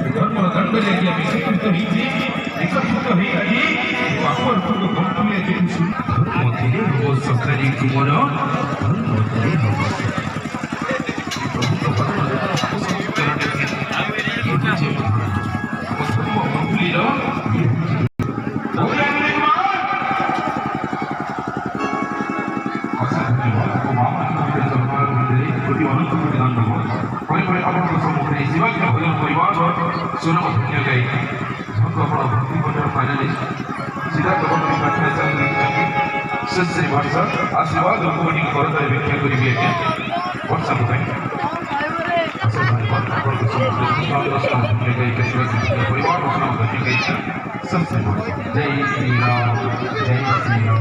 ଧର୍ମର ଦଣ୍ଡ ଲାଗି ଆମେ ଏକତ୍ରିତ ହେଇଛେ ଏକତ୍ରିତ ହେଇ ଆଜି ବାପର ପୂର୍ବ ବନ୍ଧୁଏ ଯେହେତୁ ଧର୍ମ ଥିଲେ ହବ ସକାରୀ ତୁମର ଧର୍ମ ଥିଲେ ହବ ପ୍ରଭୁଙ୍କ ପଦର ଧର୍ମ ବନ୍ଧୁଲିର आशीर्वाद व्याख्या करी वर्षा जय श्री राम जय श्री राम।